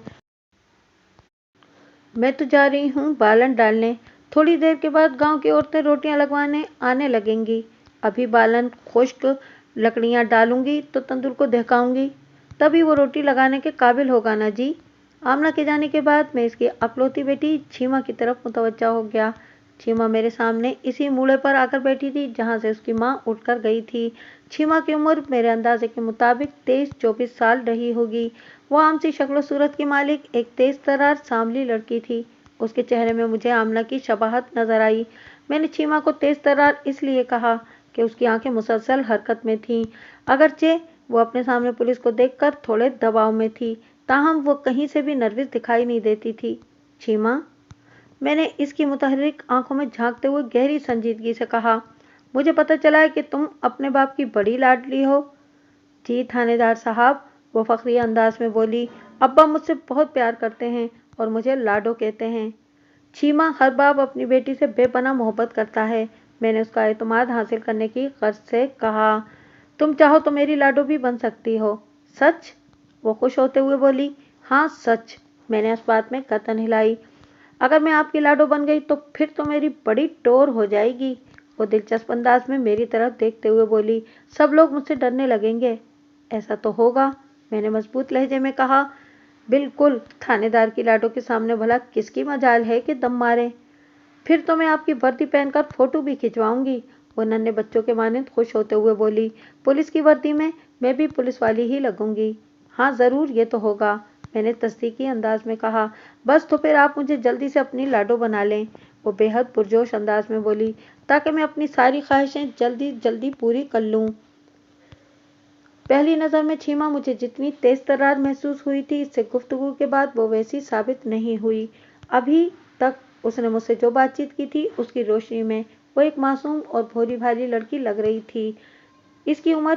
मैं तो जा रही हूँ बालन डालने। थोड़ी देर के बाद गांव की औरतें रोटियां लगवाने आने लगेंगी। अभी बालन खुश्क लकड़ियाँ डालूंगी तो तंदूर को दहकाऊंगी, तभी वो रोटी लगाने के काबिल होगा ना जी। आमना के जाने के बाद मैं इसकी अकलौती बेटी छीमा की तरफ मुतवज्जा हो गया। छीमा मेरे सामने इसी मूड़े पर आकर बैठी थी जहाँ से उसकी माँ उठकर गई थी। छीमा की उम्र मेरे अंदाजे के मुताबिक 23-24 साल रही होगी। वो आमसी शक्ल सूरत की मालिक एक तेज तर्रार सांवली लड़की थी। उसके चेहरे में मुझे आमना की शबाहत नजर आई। मैंने छीमा को तेज तर्रार इसलिए कहा कि उसकी आंखें मुसलसल हरकत में थीं। अगरचे वो अपने सामने पुलिस को देखकर थोड़े दबाव में थी, ताहम वो कहीं से भी नर्वस दिखाई नहीं देती थी। छीमा, मैंने इसकी मुतहर्रिक आंखों में झांकते हुए गहरी संजीदगी से कहा, मुझे पता चला है कि तुम अपने बाप की बड़ी लाडली हो। जी थानेदार साहब, वो फखरी अंदाज में बोली, अब्बा मुझसे बहुत प्यार करते हैं और मुझे लाडो कहते हैं। छीमा, हर बाप अपनी बेटी से बेपनाह मोहब्बत करता है। मैंने उसका एतमाद हासिल करने की गर्ज से कहा, तुम चाहो तो मेरी लाडो भी बन सकती हो। सच? वो खुश होते हुए बोली, हाँ सच। मैंने उस बात में गर्दन हिलाई। अगर मैं आपकी लाडो बन गई तो फिर तो मेरी बड़ी टोर हो जाएगी। वो दिलचस्प अंदाज में मेरी तरफ देखते हुए बोली, सब लोग मुझसे डरने लगेंगे। ऐसा तो होगा, मैंने मजबूत लहजे में कहा। बिल्कुल, थानेदार की लाडो के सामने भला किसकी मजाल है कि दम मारे। फिर तो मैं आपकी वर्दी पहनकर फोटो भी खिंचवाऊंगी। वो नन्हे बच्चों के मानंद खुश होते हुए बोली, पुलिस की वर्दी में मैं भी पुलिस वाली ही लगूंगी। हाँ जरूर, ये तो होगा, मैंने तस्दीकी अंदाज में कहा। बस तो फिर आप मुझे जल्दी से अपनी लाडो बना लें। वो बेहद पुरजोश अंदाज में बोली, ताकि मैं अपनी सारी ख्वाहिशें जल्दी जल्दी पूरी कर लूँ। पहली नज़र में छीमा मुझे जितनी तेज तर्रार महसूस हुई थी, इससे गुफ्तगू के बाद वो वैसी साबित नहीं हुई। अभी तक उसने मुझसे जो बातचीत की थी उसकी रोशनी में वो एक मासूम और भोली भाली लड़की लग रही थी। इसकी उम्र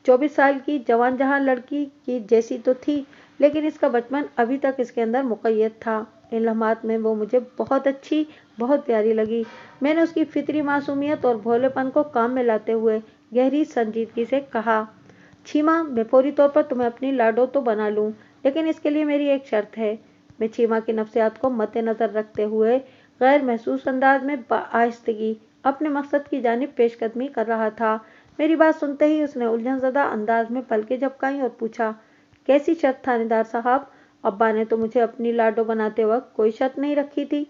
24 साल की जवान जहां लड़की की जैसी तो थी, लेकिन इसका बचपन अभी तक इसके अंदर मुक़य्यद था। इन लम्हात में वो मुझे बहुत अच्छी, बहुत प्यारी लगी। मैंने उसकी फितरी मासूमियत और भोलेपन को काम में लाते हुए गहरी संजीदगी से कहा, छीमा, मैं फौरी तौर पर तुम्हें अपनी लाडो तो बना लूँ, लेकिन इसके लिए मेरी एक शर्त है। मैं छीमा की नफ्सियात को मद्देनजर रखते हुए गैर महसूस अंदाज में आहिस्तगी अपने मकसद की जानिब पेशकदमी कर रहा था। मेरी बात सुनते ही उसने उलझनज़दा अंदाज में पलकें झपकाईं और पूछा, कैसी शर्त थानेदार साहब? अब्बा ने तो मुझे अपनी लाडो बनाते वक्त कोई शर्त नहीं रखी थी।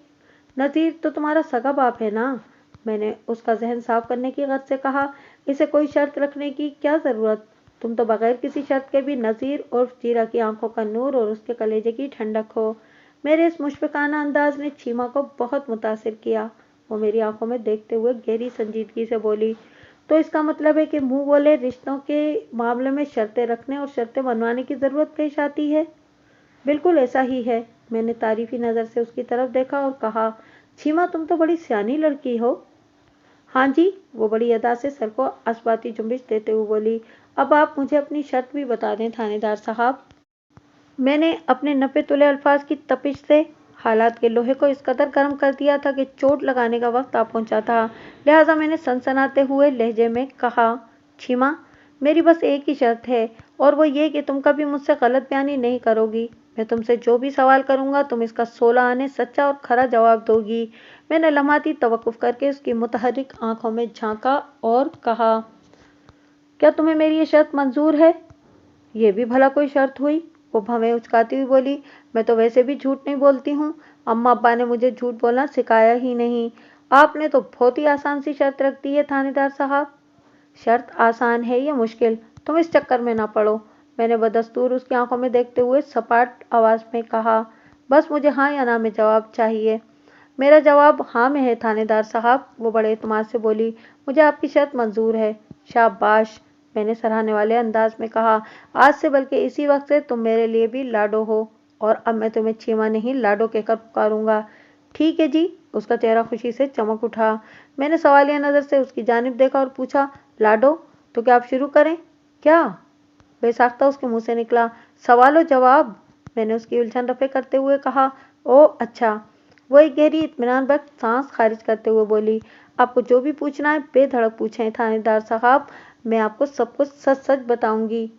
नज़ीर तो तुम्हारा सगा बाप है ना? मैंने उसका जहन साफ करने की गर्ज से कहा, इसे कोई शर्त रखने की क्या ज़रूरत? तुम तो बगैर किसी शर्त के भी नज़ीर और जीरा की आंखों का नूर और उसके कलेजे की ठंडक हो। मेरे इस मुशफ़िकाना अंदाज ने छीमा को बहुत मुतासिर किया। वो मेरी आंखों में देखते हुए गहरी संजीदगी से बोली, तो इसका मतलब है कि मुंह बोले रिश्तों के मामले में शर्तें रखने और शर्तें मनवाने की ज़रूरत पेश आती है। बिल्कुल ऐसा ही है। मैंने तारीफी नज़र से उसकी तरफ देखा और कहा, छीमा, तुम तो बड़ी सियानी लड़की हो। हाँ जी, वो बड़ी अदा से सर को असबाती जुम्बिश देते हुए बोली, अब आप मुझे अपनी शर्त भी बता दें थानेदार साहब। मैंने अपने नपे तुले अल्फाज की तपिश से हालात के लोहे को इस कदर गर्म कर दिया था कि चोट लगाने का वक्त आ पहुंचा था। लिहाजा मैंने सनसनाते हुए लहजे में कहा, छीमा, मेरी बस एक ही शर्त है और वो ये कि तुम कभी मुझसे गलत बयानी नहीं करोगी। मैं तुमसे जो भी सवाल करूंगा तुम इसका 16 आने सच्चा और खरा जवाब दोगी। मैंने लम्हाती तवक्कुफ करके उसकी मुतहर्रिक आंखों में झांका और कहा, क्या तुम्हें मेरी ये शर्त मंजूर है? ये भी भला कोई शर्त हुई? वो भवें उचकाती हुई बोली, मैं तो वैसे भी झूठ नहीं बोलती हूँ। अम्मा अब्बा ने मुझे झूठ बोलना सिखाया ही नहीं। आपने तो बहुत ही आसान सी शर्त रख दी है थानेदार साहब। शर्त आसान है या मुश्किल, तुम इस चक्कर में ना पड़ो। मैंने बदस्तूर उसकी आंखों में देखते हुए सपाट आवाज में कहा, बस मुझे हाँ या ना में जवाब चाहिए। मेरा जवाब हाँ में है थानेदार साहब, वो बड़े एतमाद से बोली। मुझे आपकी शर्त मंजूर है। शाबाश, मैंने सराहने वाले अंदाज में कहा। आज से बल्कि इसी वक्त से तुम मेरे लिए भी लाडो हो, और अब मैं तुम्हें चीमा नहीं लाडो कहकर पुकारूंगा। ठीक है जी। उसका चेहरा खुशी से चमक उठा। मैंने सवालिया नजर से उसकी जानिब देखा और पूछा, लाडो, तो क्या आप शुरू करें? क्या? बेसाख्ता उसके मुंह से निकला। सवाल और जवाब, मैंने उसकी उलझन रफे करते हुए कहा। ओ अच्छा। वो एक गहरी इत्मीनान बख्श सांस खारिज करते हुए बोली, आपको जो भी पूछना है बेधड़क पूछें थानेदार साहब, मैं आपको सब कुछ सच सच बताऊंगी।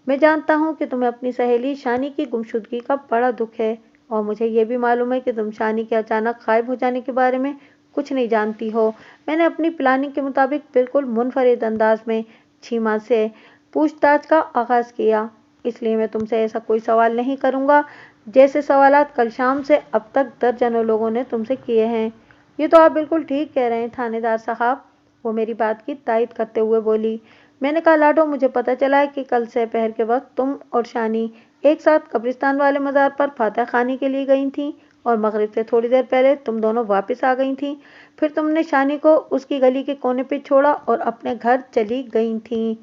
मैं जानता हूँ कि तुम्हें अपनी सहेली शानी की गुमशुदगी का बड़ा दुख है, और मुझे ये भी मालूम है कि तुम शानी के अचानक गायब हो जाने के बारे में कुछ नहीं जानती हो। मैंने अपनी प्लानिंग के मुताबिक बिल्कुल मुनफरिद अंदाज में चीमा से पूछताछ का आगाज किया, इसलिए मैं तुमसे ऐसा कोई सवाल नहीं करूंगा जैसे सवालात कल शाम से अब तक दर्जनों लोगों ने तुमसे किए हैं। ये तो आप बिल्कुल ठीक कह रहे हैं थानेदार साहब, वो मेरी बात की तायद करते हुए बोली। मैंने कहा, लाडो, मुझे पता चला है कि कल दोपहर के वक्त तुम और शानी एक साथ कब्रिस्तान वाले मज़ार पर फातह खानी के लिए गई थीं, और मगरिब से थोड़ी देर पहले तुम दोनों वापस आ गई थीं। फिर तुमने शानी को उसकी गली के कोने पे छोड़ा और अपने घर चली गई थीं।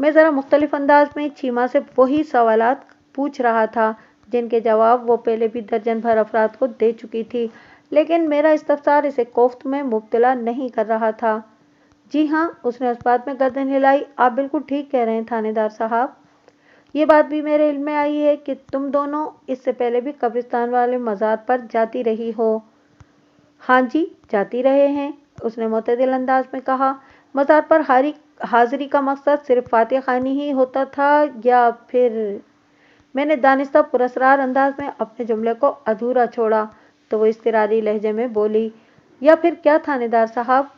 मैं ज़रा मुख्तलिफ अंदाज में चीमा से वही सवालात पूछ रहा था जिनके जवाब वो पहले भी दर्जन भर अफराद को दे चुकी थी, लेकिन मेरा इस्तफसार इसे कोफ्त में मुब्तला नहीं कर रहा था। जी हाँ, उसने उस बात में गर्दन हिलाई, आप बिल्कुल ठीक कह रहे हैं थानेदार साहब। ये बात भी मेरे इल्म में आई है कि तुम दोनों इससे पहले भी कब्रिस्तान वाले मज़ार पर जाती रही हो। हाँ जी, जाती रहे हैं, उसने मुतदिल अंदाज में कहा। मज़ार पर हाजिरी का मकसद सिर्फ फातिहा खानी ही होता था, या फिर? मैंने दानिस्ता पुरस्कार अंदाज में अपने जुमले को अधूरा छोड़ा तो वो इस्तिरारी लहजे में बोली, या फिर क्या थानेदार साहब?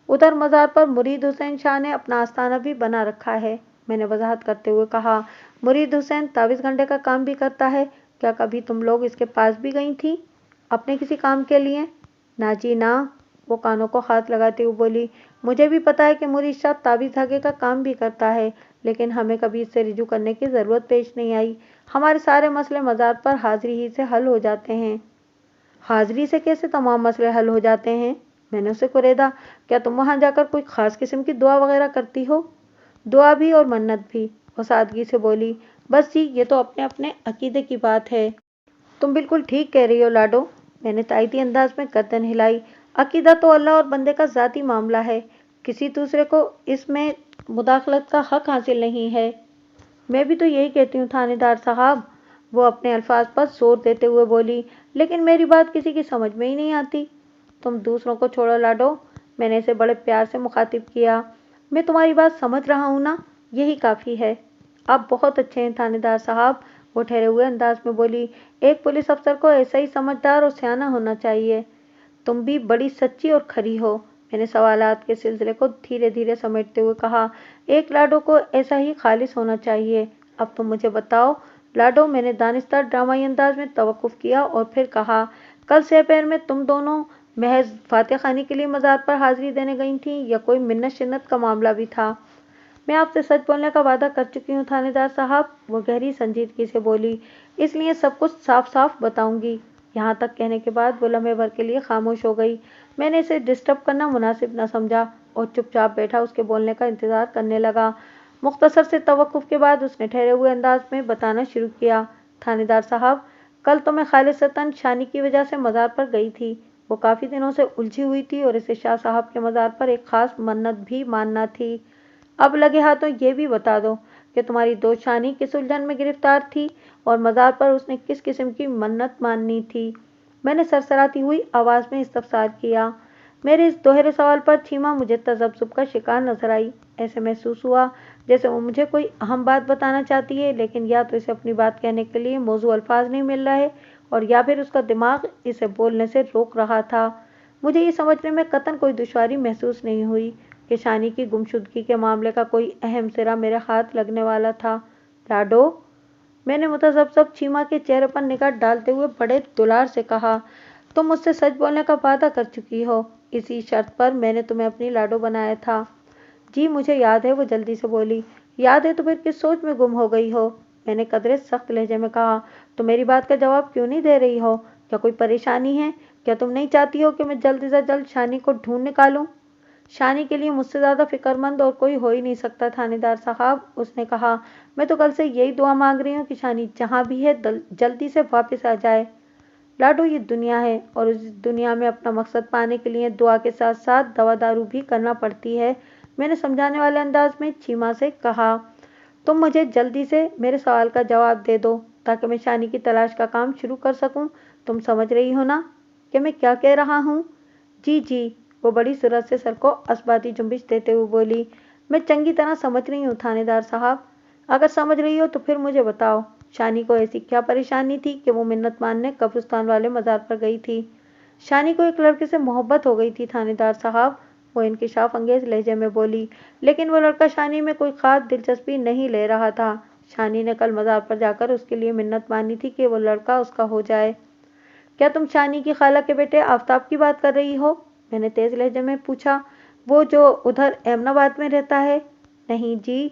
उधर मज़ार पर मुरीद हुसैन शाह ने अपना आस्थाना भी बना रखा है, मैंने वजाहत करते हुए कहा। मुरीद हुसैन ताबीज़ घंटे का काम भी करता है। क्या कभी तुम लोग इसके पास भी गई थी अपने किसी काम के लिए? ना जी ना, वो कानों को हाथ लगाते हुए बोली। मुझे भी पता है कि मुरीद शाह ताबीज़ धागे का काम भी करता है, लेकिन हमें कभी इससे रिजू करने की ज़रूरत पेश नहीं आई। हमारे सारे मसले मज़ार पर हाजिरी ही से हल हो जाते हैं। हाजिरी से कैसे तमाम मसले हल हो जाते हैं? मैंने उसे कुरेदा। क्या तुम वहां जाकर कोई खास किस्म की दुआ वगैरह करती हो? दुआ भी और मन्नत भी, वो सादगी से बोली। बस जी, ये तो अपने अपने अकीदे की बात है। तुम बिल्कुल ठीक कह रही हो लाडो, मैंने तायदी अंदाज में गर्दन हिलाई। अकीदा तो अल्लाह और बंदे का ज़ाती मामला है, किसी दूसरे को इसमें मुदाखलत का हक हासिल नहीं है। मैं भी तो यही कहती हूँ थानेदार साहब, वो अपने अल्फाज पर जोर देते हुए बोली। लेकिन मेरी बात किसी की समझ में ही नहीं आती। तुम दूसरों को छोड़ो लाडो, मैंने इसे बड़े प्यार से मुखातिब किया। मैं तुम्हारी बात समझ रहा हूँ ना, यही काफ़ी है। आप बहुत अच्छे हैं थानेदार साहब, वो ठहरे हुए अंदाज में बोली। एक पुलिस अफसर को ऐसा ही समझदार और सियाना होना चाहिए। तुम भी बड़ी सच्ची और खरी हो, मैंने सवालात के सिलसिले को धीरे धीरे समेटते हुए कहा। एक लाडो को ऐसा ही खालिस होना चाहिए। अब तुम मुझे बताओ लाडो, मैंने दानिस्ता ड्रामाई अंदाज में तवक्कुफ किया और फिर कहा, कल दोपहर में तुम दोनों महज फातिहा खानी के लिए मज़ार पर हाजिरी देने गई थी, या कोई मिन्नत शिन्नत का मामला भी था? मैं आपसे सच बोलने का वादा कर चुकी हूँ थानेदार साहब, वो गहरी संजीदगी से बोली, इसलिए सब कुछ साफ साफ बताऊंगी। यहाँ तक कहने के बाद वो लम्हे भर के लिए खामोश हो गई। मैंने इसे डिस्टर्ब करना मुनासिब न समझा और चुपचाप बैठा उसके बोलने का इंतजार करने लगा। मुख्तसर से तवक्कुफ के बाद उसने ठहरे हुए अंदाज में बताना शुरू किया। थानेदार साहब, कल तो मैं खालिसतन शानी की वजह से मज़ार पर गई थी। वो काफ़ी दिनों से उलझी हुई थी और इसे शाह साहब के मज़ार पर एक ख़ास मन्नत भी मानना थी। अब लगे हाथों ये भी बता दो कि तुम्हारी दोस्त शानी किस उलझन में गिरफ्तार थी और मज़ार पर उसने किस किस्म की मन्नत माननी थी? मैंने सरसराती हुई आवाज़ में इस्तफसार किया। मेरे इस दोहरे सवाल पर चीमा मुझे तजब्जुब का शिकार नजर आई। ऐसे महसूस हुआ जैसे वो मुझे कोई अहम बात बताना चाहती है, लेकिन या तो इसे अपनी बात कहने के लिए मौजू अल्फाज नहीं मिल रहे, और या फिर उसका दिमाग इसे बोलने से रोक रहा था। मुझे ये समझने में कतन कोई दुश्वारी महसूस नहीं हुई कि शानी की गुमशुदगी के मामले का कोई अहम सिरा मेरे हाथ लगने वाला था। लाडो, मैंने मुतज़ब्ज़ब चीमा के चेहरे पर निगाह डालते हुए बड़े दुलार से कहा, तुम मुझसे सच बोलने का वादा कर चुकी हो, इसी शर्त पर मैंने तुम्हें अपनी लाडो बनाया था। जी मुझे याद है, वो जल्दी से बोली। याद है तो फिर किस सोच में गुम हो गई हो? मैंने कदरे सख्त लहजे में कहा। तो मेरी बात का जवाब क्यों नहीं दे रही हो? क्या कोई परेशानी है? क्या तुम नहीं चाहती हो कि मैं जल्द से जल्द शानी को ढूंढ निकालूं? शानी के लिए मुझसे ज्यादा फिक्रमंद और कोई हो ही नहीं सकता थानेदार साहब, उसने कहा। मैं तो कल से यही दुआ मांग रही हूँ कि शानी जहाँ भी है जल्दी से वापस आ जाए। लाडो ये दुनिया है और इस दुनिया में अपना मकसद पाने के लिए दुआ के साथ साथ दवा दारू भी करना पड़ती है, मैंने समझाने वाले अंदाज में चीमा से कहा। तुम मुझे जल्दी से मेरे सवाल का जवाब दे दो ताकि मैं शानी की तलाश का काम शुरू कर सकूं। तुम समझ रही हो ना कि मैं क्या कह रहा हूँ? जी जी, वो बड़ी सूरत से सर को असबाती जुम्बिश देते हुए बोली। मैं चंगी तरह समझ रही हूँ थानेदार साहब। अगर समझ रही हो तो फिर मुझे बताओ, शानी को ऐसी क्या परेशानी थी कि वो मिन्नत मानने कब्रिस्तान वाले मजार पर गई थी? शानी को एक लड़के से मोहब्बत हो गई थी थानेदार साहब, वो इंकिशाफ अंगेज लहजे में बोली। लेकिन वो लड़का शानी में कोई खास दिलचस्पी नहीं ले रहा था। शानी ने कल मजार पर जाकर उसके लिए मिन्नत मानी थी कि वो लड़का उसका हो जाए। क्या तुम शानी की खाला के बेटे आफ्ताब की बात कर रही हो? मैंने तेज लहजे में पूछा। वो जो उधर एमनाबाद में रहता है? नहीं जी,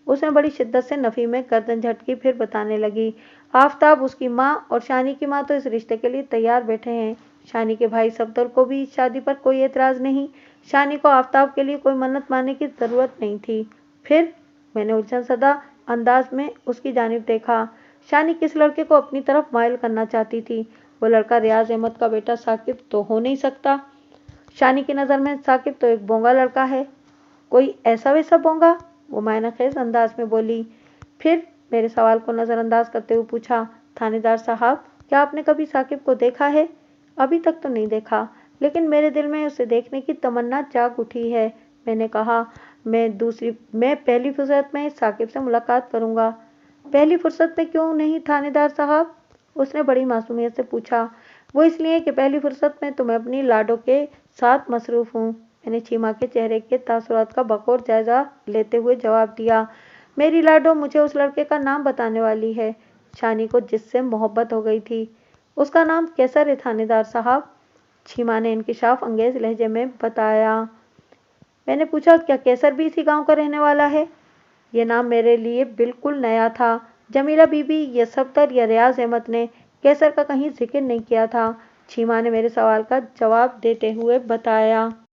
उसने बड़ी शिद्दत से नफी में गर्दन झटकी, फिर बताने लगी। आफ्ताब, उसकी माँ और शानी की माँ तो इस रिश्ते के लिए तैयार बैठे हैं। शानी के भाई सफदर को भी इस शादी पर कोई एतराज नहीं। शानी को आफ्ताब के लिए कोई मन्नत मानने की जरूरत नहीं थी। फिर मैंने उलझन सदा अंदाज में उसकी जानिब देखा। शानी किस लड़के को अपनी तरफ माइल करना चाहती थी? वो लड़का रियाज अहमद का बेटा साकिब तो हो नहीं सकता। शानी की नज़र में साकिब तो एक बोंगा लड़का है। कोई ऐसा वैसा बोंगा? वो मायनाखेज अंदाज में बोली। फिर मेरे सवाल को नज़रअंदाज करते हुए पूछा, थानेदार साहब, क्या आपने कभी साकिब को देखा है? अभी तक तो नहीं देखा, लेकिन मेरे दिल में उसे देखने की तमन्ना जाग उठी है। मैंने कहा, मैं पहली फुर्सत में साकिब से मुलाकात करूंगा। पहली फुर्सत में क्यों नहीं थानेदार साहब? उसने बड़ी मासूमियत से पूछा। वो इसलिए कि पहली फुर्सत में तो मैं अपनी लाडो के साथ मसरूफ हूँ। मैंने चीमा के चेहरे के तासुरात का बखूर जायजा लेते हुए जवाब दिया। मेरी लाडो मुझे उस लड़के का नाम बताने वाली है, शानी को जिससे मोहब्बत हो गई थी। उसका नाम कैसर है थानेदार साहब, चीमा ने इंकिशाफ अंगेज लहजे में बताया। मैंने पूछा, क्या कैसर भी इसी गांव का रहने वाला है? ये नाम मेरे लिए बिल्कुल नया था। जमीला बीबी या सफदर या रियाज अहमद ने कैसर का कहीं जिक्र नहीं किया था, चीमा ने मेरे सवाल का जवाब देते हुए बताया।